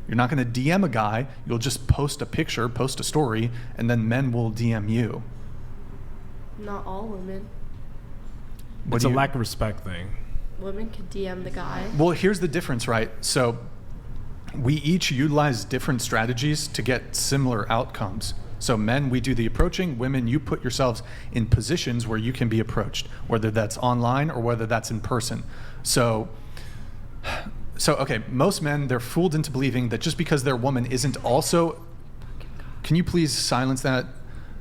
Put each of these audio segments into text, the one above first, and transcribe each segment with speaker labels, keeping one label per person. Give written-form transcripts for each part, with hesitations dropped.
Speaker 1: You're not going to DM a guy. You'll just post a picture, post a story, and then men will DM you.
Speaker 2: Not all women.
Speaker 3: It's a lack of respect thing.
Speaker 2: Women could DM the guy.
Speaker 1: Well, here's the difference, right? So we each utilize different strategies to get similar outcomes. So men, we do the approaching. Women, you put yourselves in positions where you can be approached, whether that's online or whether that's in person. So okay, most men, they're fooled into believing that just because their woman isn't also, can you please silence that?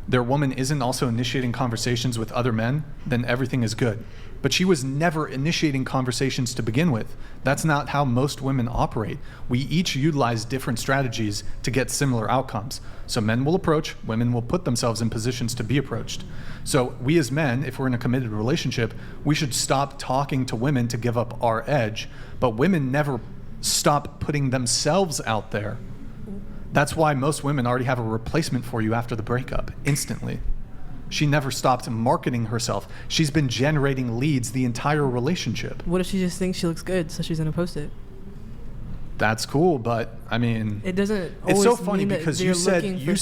Speaker 1: Their woman isn't also initiating conversations with other men, then everything is good. But she was never initiating conversations to begin with. That's not how most women operate. We each utilize different strategies to get similar outcomes. So men will approach, women will put themselves in positions to be approached. So we as men, if we're in a committed relationship, we should stop talking to women to give up our edge, but women never stop putting themselves out there. That's why most women already have a replacement for you after the breakup, instantly. She never stopped marketing herself. She's been generating leads the entire relationship.
Speaker 4: What if she just thinks she looks good, so she's gonna post it?
Speaker 1: That's cool, but I mean,
Speaker 4: it doesn't.
Speaker 1: It's
Speaker 4: Always
Speaker 1: so funny
Speaker 4: mean
Speaker 1: because
Speaker 4: that
Speaker 1: you
Speaker 4: they're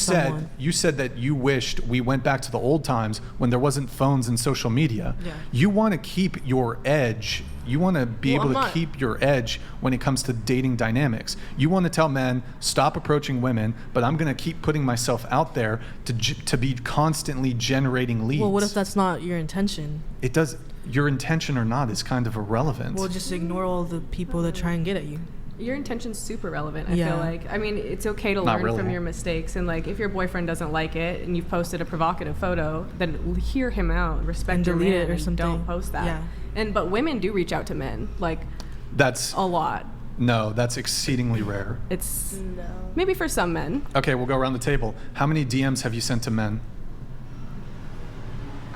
Speaker 1: said that you wished we went back to the old times when there wasn't phones and social media.
Speaker 4: Yeah.
Speaker 1: You want to keep your edge. You want to be able to keep your edge when it comes to dating dynamics. You want to tell men, stop approaching women, but I'm going to keep putting myself out there to be constantly generating leads.
Speaker 4: Well, what if that's not your intention?
Speaker 1: It does. Your intention or not is kind of irrelevant.
Speaker 4: Well, just ignore all the people that try and get at you.
Speaker 5: Your intention's super relevant, I feel like. I mean, it's okay to learn from your mistakes. And, like, if your boyfriend doesn't like it and you've posted a provocative photo, then hear him out, respect your man,
Speaker 4: delete it or something.
Speaker 5: Don't post that. Yeah. But women do reach out to men, like,
Speaker 1: that's
Speaker 5: a lot.
Speaker 1: No, that's exceedingly rare.
Speaker 5: It's maybe for some men.
Speaker 1: Okay, we'll go around the table. How many DMs have you sent to men?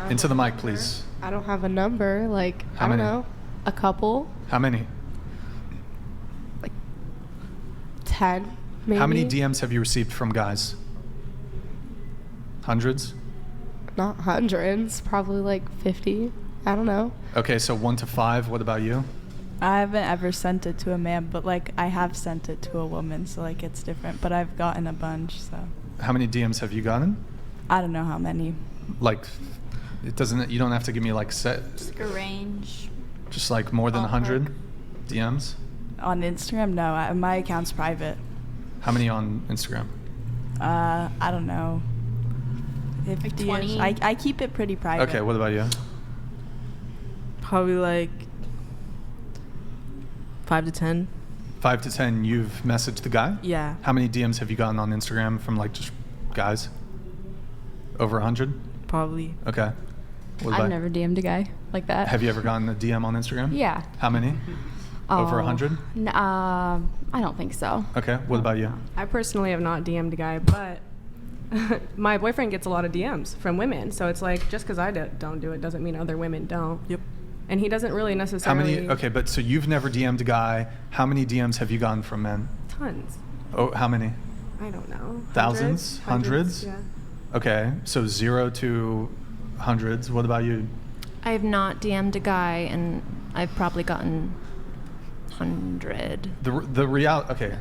Speaker 1: Into the mic, please.
Speaker 2: I don't have a number. Like,
Speaker 1: How
Speaker 2: I don't
Speaker 1: many?
Speaker 2: know. A couple.
Speaker 1: How many?
Speaker 2: 10, maybe.
Speaker 1: How many DMs have you received from guys? Hundreds?
Speaker 2: Not hundreds. Probably like 50. I don't know.
Speaker 1: Okay, so 1 to 5. What about you?
Speaker 6: I haven't ever sent it to a man, but like I have sent it to a woman, so like it's different. But I've gotten a bunch, so.
Speaker 1: How many DMs have you gotten?
Speaker 6: I don't know how many.
Speaker 1: Like, it doesn't. You don't have to give me like set.
Speaker 7: Just like a range.
Speaker 1: Just like more than 100 DMs.
Speaker 6: On Instagram, no. My account's private.
Speaker 1: How many on Instagram?
Speaker 6: I don't know. 50-ish.
Speaker 7: 20.
Speaker 6: I keep it pretty private.
Speaker 1: Okay, what about you?
Speaker 4: Probably like 5 to 10.
Speaker 1: 5 to 10. You've messaged the guy?
Speaker 4: Yeah.
Speaker 1: How many DMs have you gotten on Instagram from like just guys? Over 100?
Speaker 4: Probably.
Speaker 1: Okay. What
Speaker 7: I've
Speaker 1: about-
Speaker 7: never DM'd a guy like that.
Speaker 1: Have you ever gotten a DM on Instagram?
Speaker 7: Yeah.
Speaker 1: How many? Over 100?
Speaker 7: I don't think so.
Speaker 1: Okay. What about you?
Speaker 5: I personally have not DM'd a guy, but my boyfriend gets a lot of DMs from women. So it's like, just because I don't do it doesn't mean other women don't.
Speaker 4: Yep.
Speaker 5: And he doesn't really
Speaker 1: How
Speaker 5: necessarily...
Speaker 1: many? Okay, but so you've never DM'd a guy. How many DMs have you gotten from men?
Speaker 5: Tons.
Speaker 1: Oh, how many?
Speaker 5: I don't know.
Speaker 1: Thousands? Hundreds?
Speaker 5: Yeah.
Speaker 1: Okay, so 0 to hundreds. What about you?
Speaker 8: I have not DM'd a guy, and I've probably gotten 100.
Speaker 1: The reality. Okay,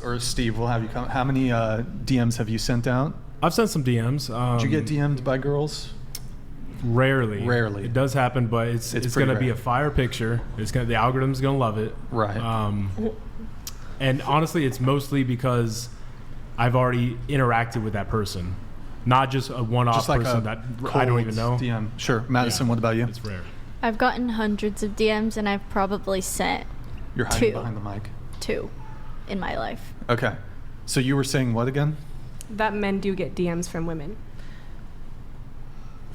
Speaker 1: or Steve, we'll have you come. How many DMs have you sent out?
Speaker 3: I've sent some DMs.
Speaker 1: Did you get DM'd by girls?
Speaker 3: Rarely.
Speaker 1: Rarely.
Speaker 3: It does happen, but it's
Speaker 1: pretty
Speaker 3: going to be
Speaker 1: rare.
Speaker 3: a fire picture. The algorithm's going to love it.
Speaker 1: Right.
Speaker 3: And honestly, it's mostly because I've already interacted with that person. Not just a one-off
Speaker 1: Just like
Speaker 3: person
Speaker 1: a
Speaker 3: that I don't even know.
Speaker 1: DM. Sure. Madison, what about you?
Speaker 3: It's rare.
Speaker 9: I've gotten hundreds of DMs, and I've probably sent
Speaker 1: You're hiding
Speaker 9: 2.
Speaker 1: behind the mic.
Speaker 9: 2 in my life.
Speaker 1: Okay. So you were saying what again?
Speaker 5: That men do get DMs from women.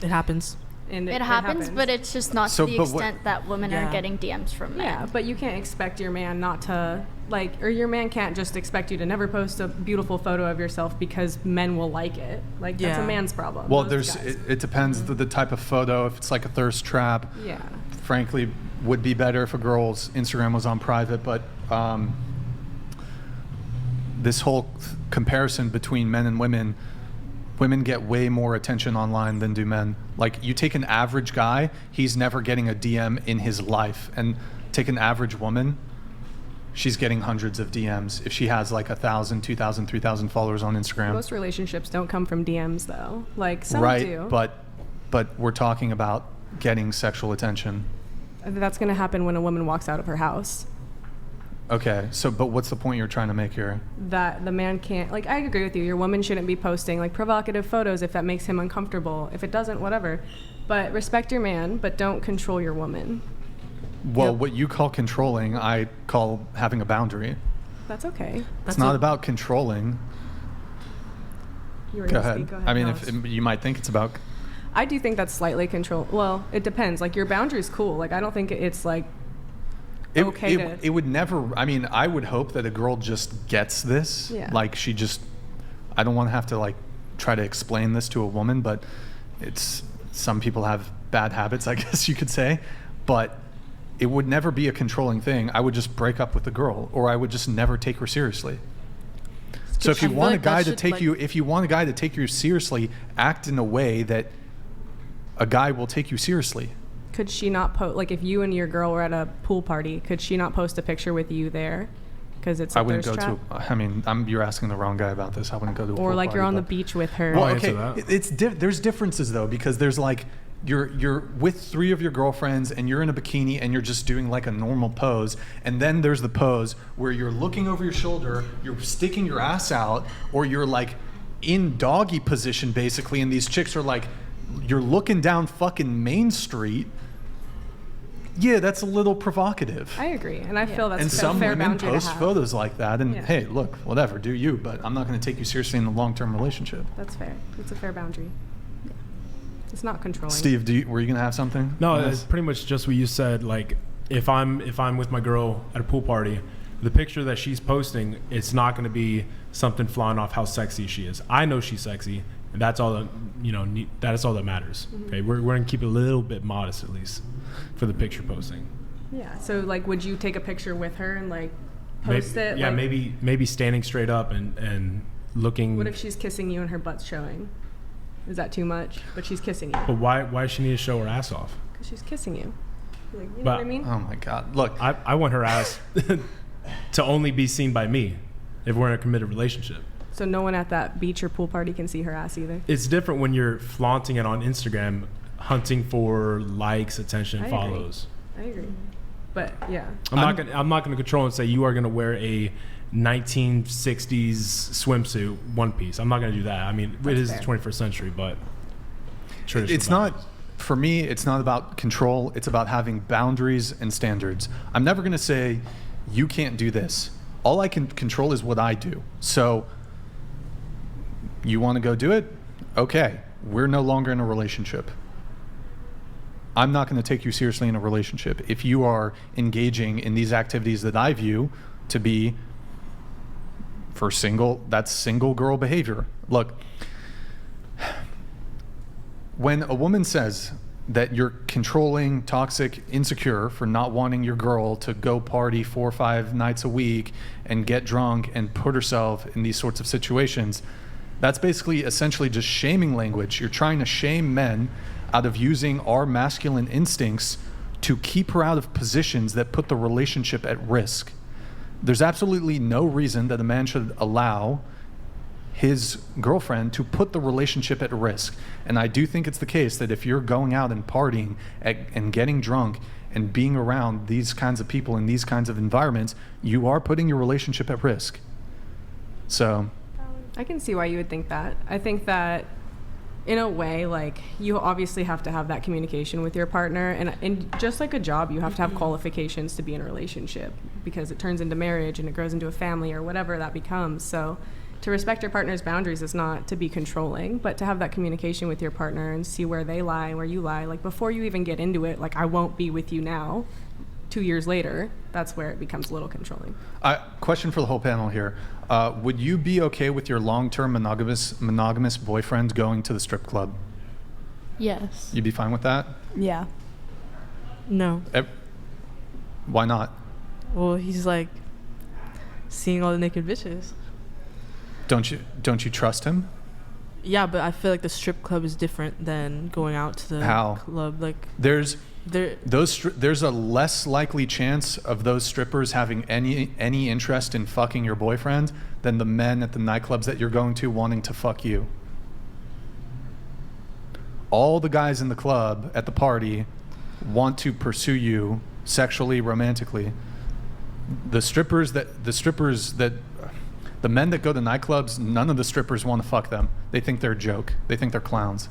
Speaker 4: It happens.
Speaker 5: And
Speaker 9: It happens, but it's just not
Speaker 1: So,
Speaker 9: to the
Speaker 1: but what-
Speaker 9: extent that women are getting DMs from men.
Speaker 5: Yeah, but you can't expect your man not to, like, or your man can't just expect you to never post a beautiful photo of yourself because men will like it. Like, that's a
Speaker 4: Yeah.
Speaker 5: man's problem.
Speaker 1: Well,
Speaker 5: those
Speaker 1: there's
Speaker 5: guys.
Speaker 1: it depends the type of photo. If it's like a thirst trap,
Speaker 5: Yeah.
Speaker 1: frankly, would be better if a girl's Instagram was on private. But this whole comparison between men and women get way more attention online than do men. Like, you take an average guy, he's never getting a DM in his life, and take an average woman, she's getting hundreds of DMs if she has like 1,000, 2,000, 3,000 followers on Instagram.
Speaker 5: Most relationships don't come from DMs though. Like some
Speaker 1: right,
Speaker 5: do.
Speaker 1: but we're talking about getting sexual attention.
Speaker 5: That's going to happen when a woman walks out of her house.
Speaker 1: Okay, so but what's the point you're trying to make here?
Speaker 5: That the man can't, like, I agree with you. Your woman shouldn't be posting like provocative photos if that makes him uncomfortable. If it doesn't, whatever. But respect your man, but don't control your woman.
Speaker 1: Well,
Speaker 5: Yep.
Speaker 1: what you call controlling, I call having a boundary.
Speaker 5: That's okay.
Speaker 1: It's not about controlling.
Speaker 5: You were
Speaker 1: Go
Speaker 5: gonna
Speaker 1: ahead.
Speaker 5: speak. Go ahead.
Speaker 1: I mean,
Speaker 5: No,
Speaker 1: if you might think it's about.
Speaker 5: I do think that's slightly control. Well, it depends. Like your boundary's cool. Like I don't think it's like okay
Speaker 1: It would never. I mean, I would hope that a girl just gets this.
Speaker 5: Yeah.
Speaker 1: Like she just. I don't want to have to like try to explain this to a woman, but it's some people have bad habits, I guess you could say, but it would never be a controlling thing. I would just break up with the girl, or I would just never take her seriously. So if you
Speaker 4: I feel
Speaker 1: want
Speaker 4: like
Speaker 1: a guy
Speaker 4: that
Speaker 1: to
Speaker 4: should,
Speaker 1: take
Speaker 4: like-
Speaker 1: you, if you want a guy to take you seriously, act in a way that a guy will take you seriously.
Speaker 5: Could she not post, like if you and your girl were at a pool party, could she not post a picture with you there? Because it's a
Speaker 1: I wouldn't
Speaker 5: thirst
Speaker 1: go
Speaker 5: trap?
Speaker 1: to. I mean, you're asking the wrong guy about this. I wouldn't go to. A
Speaker 5: Or
Speaker 1: pool
Speaker 5: like you're
Speaker 1: party,
Speaker 5: on the
Speaker 1: but-
Speaker 5: beach with her.
Speaker 1: Well,
Speaker 3: I'll
Speaker 1: okay,
Speaker 3: answer that.
Speaker 1: it's there's differences though, because there's like you're with 3 of your girlfriends and you're in a bikini and you're just doing like a normal pose, and then there's the pose where you're looking over your shoulder, you're sticking your ass out, or you're like in doggy position basically, and these chicks are like, you're looking down fucking Main Street. Yeah, that's a little provocative.
Speaker 5: I agree, and I feel that's
Speaker 1: And
Speaker 5: a
Speaker 1: some
Speaker 5: fair
Speaker 1: women
Speaker 5: boundary
Speaker 1: post
Speaker 5: to have.
Speaker 1: photos like that, and
Speaker 5: Yeah.
Speaker 1: hey, look, whatever, do you, but I'm not going to take you seriously in a long-term relationship.
Speaker 5: That's fair. It's a fair boundary. It's not controlling.
Speaker 1: Steve, were you going to have something?
Speaker 3: No,
Speaker 1: on
Speaker 3: it's
Speaker 1: this?
Speaker 3: pretty much just what you said. Like, if I'm with my girl at a pool party, the picture that she's posting, it's not going to be something flying off how sexy she is. I know she's sexy, and that's all that that is all that matters.
Speaker 5: Mm-hmm.
Speaker 3: Okay, we're going to keep it a little bit modest at least for the picture posting.
Speaker 5: Yeah. So like, would you take a picture with her and like post
Speaker 3: Maybe,
Speaker 5: it?
Speaker 3: yeah,
Speaker 5: like,
Speaker 3: maybe standing straight up and looking.
Speaker 5: What if she's kissing you and her butt's showing? Is that too much? But she's kissing you.
Speaker 3: But why does she need to show her ass off?
Speaker 5: Because she's kissing you. Like, you know
Speaker 3: But-
Speaker 5: what I mean?
Speaker 1: Oh my God! Look,
Speaker 3: I want her ass to only be seen by me if we're in a committed relationship.
Speaker 5: So no one at that beach or pool party can see her ass either.
Speaker 3: It's different when you're flaunting it on Instagram, hunting for likes, attention,
Speaker 5: I agree.
Speaker 3: follows.
Speaker 5: I agree. But yeah.
Speaker 3: I'm not gonna control and say you are gonna wear a 1960s swimsuit one piece. I'm not gonna do that. I mean,
Speaker 5: That's
Speaker 3: it is
Speaker 5: fair.
Speaker 3: the 21st century, but traditional
Speaker 1: it's not.
Speaker 3: values.
Speaker 1: For me, it's not about control. It's about having boundaries and standards. I'm never going to say you can't do this. All I can control is what I do. So you want to go do it? Okay. We're no longer in a relationship. I'm not going to take you seriously in a relationship if you are engaging in these activities that I view to be that's single girl behavior. Look, when a woman says that you're controlling, toxic, insecure for not wanting your girl to go party 4 or 5 nights a week and get drunk and put herself in these sorts of situations, that's basically essentially just shaming language. You're trying to shame men out of using our masculine instincts to keep her out of positions that put the relationship at risk. There's absolutely no reason that a man should allow his girlfriend to put the relationship at risk. And I do think it's the case that if you're going out and partying and getting drunk and being around these kinds of people in these kinds of environments, you are putting your relationship at risk. So
Speaker 5: I can see why you would think that. I think that in a way, like, you obviously have to have that communication with your partner, and just like a job, you have to have qualifications to be in a relationship, because it turns into marriage and it grows into a family or whatever that becomes. So to respect your partner's boundaries is not to be controlling, but to have that communication with your partner and see where they lie, where you lie. Like, before you even get into it, like, I won't be with you now, 2 years later, that's where it becomes a little controlling.
Speaker 1: Question for the whole panel here. Would you be okay with your long-term monogamous boyfriend going to the strip club?
Speaker 2: Yes.
Speaker 1: You'd be fine with that?
Speaker 6: Yeah.
Speaker 4: No.
Speaker 1: Why not?
Speaker 4: Well, he's like seeing all the naked bitches.
Speaker 1: Don't you trust him?
Speaker 4: Yeah, but I feel like the strip club is different than going out to the
Speaker 1: How?
Speaker 4: club. Like,
Speaker 1: There's There's a less likely chance of those strippers having any interest in fucking your boyfriend than the men at the nightclubs that you're going to wanting to fuck you. All the guys in the club at the party want to pursue you sexually, romantically. The men that go to nightclubs, none of the strippers want to fuck them. They think they're a joke. They think they're clowns.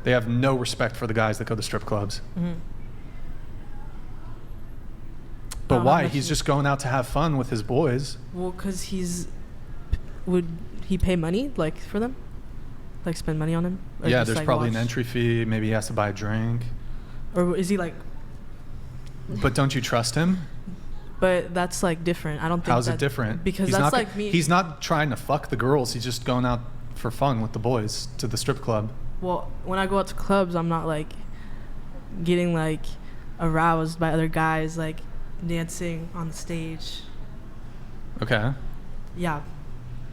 Speaker 1: They have no respect for the guys that go to strip clubs.
Speaker 4: Mm-hmm.
Speaker 1: But why? He's just going out to have fun with his boys.
Speaker 4: Well, because would he pay money, like, for them? Like, spend money on him? Or
Speaker 1: Yeah,
Speaker 4: just,
Speaker 1: there's
Speaker 4: like,
Speaker 1: probably an
Speaker 4: watch?
Speaker 1: entry fee. Maybe he has to buy a drink.
Speaker 4: Or is he, like...
Speaker 1: But don't you trust him?
Speaker 4: But that's, like, different. I don't think
Speaker 1: How's it different?
Speaker 4: Because
Speaker 1: he's
Speaker 4: that's,
Speaker 1: not,
Speaker 4: like, me...
Speaker 1: He's not trying to fuck the girls. He's just going out for fun with the boys to the strip club.
Speaker 4: Well, when I go out to clubs, I'm not, like, getting, like, aroused by other guys, like, dancing on the stage.
Speaker 1: Okay.
Speaker 4: Yeah,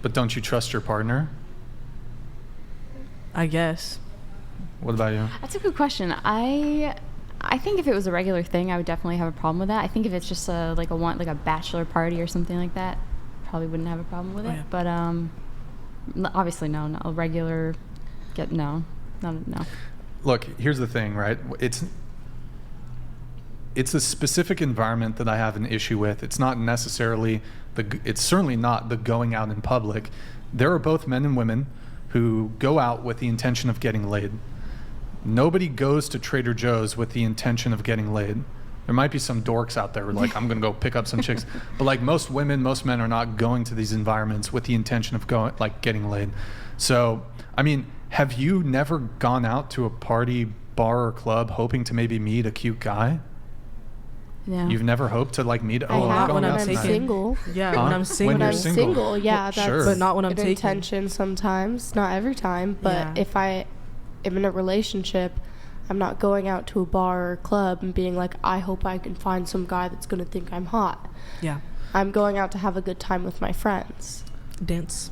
Speaker 1: But don't you trust your partner?
Speaker 4: I guess.
Speaker 1: What about you?
Speaker 7: That's a good question. I think if it was a regular thing, I would definitely have a problem with that. I think if it's just a bachelor party or something like that, probably wouldn't have a problem with it.
Speaker 4: yeah.
Speaker 7: But obviously no, a regular no.
Speaker 1: Look, here's the thing, right? It's a specific environment that I have an issue with. It's not necessarily it's certainly not the going out in public. There are both men and women who go out with the intention of getting laid. Nobody goes to Trader Joe's with the intention of getting laid. There might be some dorks out there who are like, I'm going to go pick up some chicks. But like most women, most men are not going to these environments with the intention of getting laid. So, I mean, have you never gone out to a party, bar, or club hoping to maybe meet a cute guy?
Speaker 7: Yeah.
Speaker 1: You've never hoped to like meet?
Speaker 2: I
Speaker 1: I'm
Speaker 2: have
Speaker 1: going
Speaker 2: when
Speaker 1: out
Speaker 2: I'm
Speaker 1: tonight.
Speaker 2: single.
Speaker 4: Yeah,
Speaker 1: Huh?
Speaker 4: when I'm single.
Speaker 1: When
Speaker 2: When
Speaker 1: you're
Speaker 2: I'm
Speaker 1: single.
Speaker 2: single, yeah, that's
Speaker 1: Sure.
Speaker 4: But not when I'm
Speaker 2: an
Speaker 4: taken.
Speaker 2: intention sometimes, not every time. But
Speaker 4: Yeah.
Speaker 2: if I am in a relationship, I'm not going out to a bar or a club and being like, I hope I can find some guy that's going to think I'm hot.
Speaker 4: Yeah.
Speaker 2: I'm going out to have a good time with my friends.
Speaker 4: Dance.